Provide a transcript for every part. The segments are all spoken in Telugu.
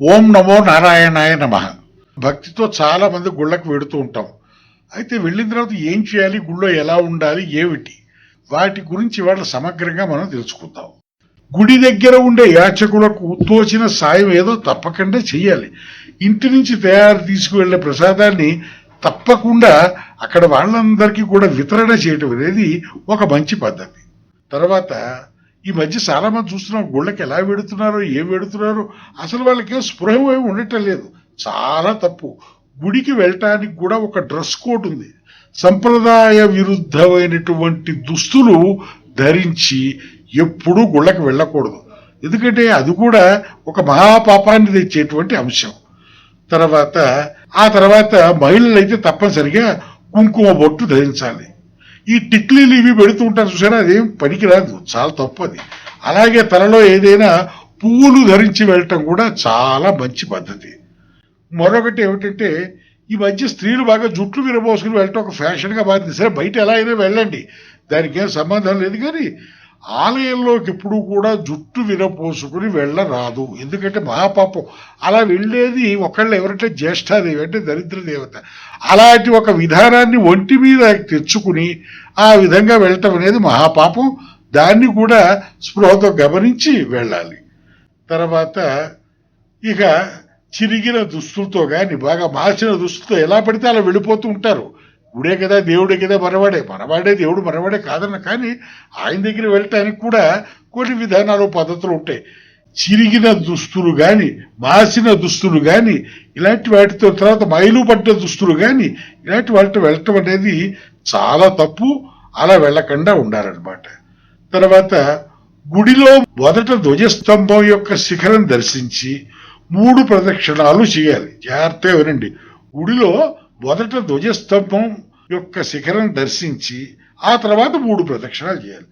ఓం నమో నారాయణాయ నమః. భక్తితో చాలా మంది గుళ్ళకు వెడుతూ ఉంటాం. అయితే వెళ్ళిన తర్వాత ఏం చేయాలి, గుళ్ళో ఎలా ఉండాలి, ఏమిటి, వాటి గురించి ఇవాళ సమగ్రంగా మనం తెలుసుకుందాం. గుడి దగ్గర ఉండే యాచకులకు తోచిన సాయం ఏదో తప్పకుండా చెయ్యాలి. ఇంటి నుంచి తయారు తీసుకువెళ్లే ప్రసాదాన్ని తప్పకుండా అక్కడ వాళ్ళందరికీ కూడా వితరణ చేయటం అనేది ఒక మంచి పద్ధతి. తర్వాత ఈ మధ్య చాలా మంది చూస్తున్నాం, గుళ్ళకి ఎలా వెడుతున్నారో, ఏం వెడుతున్నారో అసలు వాళ్ళకేం స్పృహ ఏమి ఉండటం లేదు. చాలా తప్పు. గుడికి వెళ్ళటానికి కూడా ఒక డ్రెస్ కోడ్ ఉంది. సంప్రదాయ విరుద్ధమైనటువంటి దుస్తులు ధరించి ఎప్పుడూ గుళ్ళకి వెళ్ళకూడదు. ఎందుకంటే అది కూడా ఒక మహాపాపాన్ని తెచ్చేటువంటి అంశం. ఆ తర్వాత మహిళలు అయితే తప్పనిసరిగా కుంకుమ బొట్టు ధరించాలి. ఈ టిక్లీలు ఇవి పెడుతూ ఉంటారు చూసారా, అదేం పనికిరాదు, చాలా తప్పు అది. అలాగే తలలో ఏదైనా పువ్వులు ధరించి వెళ్ళటం కూడా చాలా మంచి పద్ధతి. మరొకటి ఏమిటంటే, ఈ మధ్య స్త్రీలు బాగా జుట్లు విరబోసుకుని వెళ్ళటం ఒక ఫ్యాషన్గా మారింది. సరే, బయట ఎలా అయినా వెళ్ళండి, దానికి ఏం సంబంధం లేదు. కానీ ఆలయంలోకి ఎప్పుడు కూడా జుట్టు విరపోసుకుని వెళ్ళరాదు, ఎందుకంటే మహాపాపం. అలా వెళ్ళేది ఒకళ్ళు ఎవరంటే జ్యేష్ఠాదేవి, అంటే దరిద్ర దేవత. అలాంటి ఒక విధానాన్ని ఒంటి మీద తెచ్చుకుని ఆ విధంగా వెళ్ళటం అనేది మహాపాపం. దాన్ని కూడా స్పృహతో గమనించి వెళ్ళాలి. తర్వాత ఇక చిరిగిన దుస్తులతో కానీ బాగా మార్చిన దుస్తులతో ఎలా పడితే అలా వెళ్ళిపోతూ ఉంటారు. గుడే కదా, దేవుడే కదా, మనవాడే దేవుడు మనవాడే కాదన్న, కానీ ఆయన దగ్గర వెళ్ళటానికి కూడా కొన్ని విధానాలు పద్ధతులు ఉంటాయి. చిరిగిన దుస్తులు కానీ, మాసిన దుస్తులు కానీ, ఇలాంటి వాటితో, తర్వాత మైలు పడ్డ దుస్తులు కానీ, ఇలాంటి వాటితో వెళ్ళటం అనేది చాలా తప్పు. అలా వెళ్ళకుండా ఉండాలన్నమాట. తర్వాత గుడిలో మొదట ధ్వజస్తంభం యొక్క శిఖరం దర్శించి 3 ప్రదక్షిణాలు చేయాలి. జాగ్రత్తగా వినండి. గుడిలో మొదట ధ్వజస్తంభం యొక్క శిఖరం దర్శించి ఆ తర్వాత 3 ప్రదక్షిణాలు చేయాలి.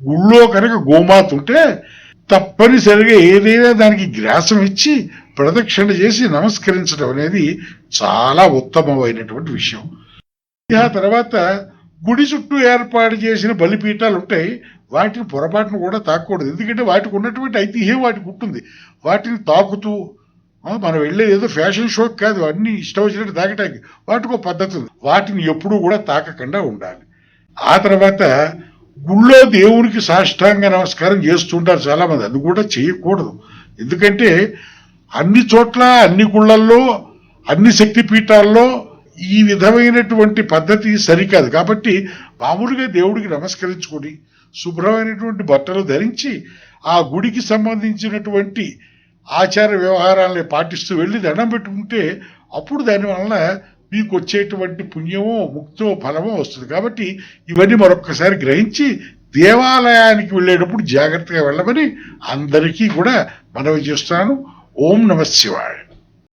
గుళ్ళో కనుక గోమాత ఉంటే తప్పనిసరిగా ఏదైనా దానికి గ్రాసం ఇచ్చి ప్రదక్షిణ చేసి నమస్కరించడం అనేది చాలా ఉత్తమమైనటువంటి విషయం. ఆ తర్వాత గుడి చుట్టూ ఏర్పాటు చేసిన బలిపీఠాలు ఉంటాయి, వాటిని పొరపాటును కూడా తాకూడదు. ఎందుకంటే వాటికి ఉన్నటువంటి ఐతిహ్యం వాటికి ఉంటుంది. వాటిని తాకుతూ మనం వెళ్ళేది ఏదో ఫ్యాషన్ షోకి కాదు, అన్ని ఇష్టం వచ్చినట్టు తాకటానికి వాటికి ఒక పద్ధతి ఉంది. వాటిని ఎప్పుడూ కూడా తాకకుండా ఉండాలి. ఆ తర్వాత గుళ్ళో దేవునికి సాష్టాంగ నమస్కారం చేస్తుంటారు చాలా మంది. అది కూడా చేయకూడదు. ఎందుకంటే అన్ని చోట్ల, అన్ని గుళ్ళల్లో, అన్ని శక్తి పీఠాల్లో ఈ విధమైనటువంటి పద్ధతి సరికాదు. కాబట్టి మామూలుగా దేవుడికి నమస్కరించుకొని శుభ్రమైనటువంటి బట్టలు ధరించి ఆ గుడికి సంబంధించినటువంటి ఆచార వ్యవహారాలను పాటిస్తూ వెళ్ళి దండం పెట్టుకుంటే అప్పుడు దానివల్ల మీకు వచ్చేటువంటి పుణ్యమో, ముక్తో, ఫలమో వస్తుంది. కాబట్టి ఇవన్నీ మరొక్కసారి గ్రహించి దేవాలయానికి వెళ్ళేటప్పుడు జాగ్రత్తగా వెళ్ళమని అందరికీ కూడా మనవి చేస్తాను. ఓం నమః శివాయ.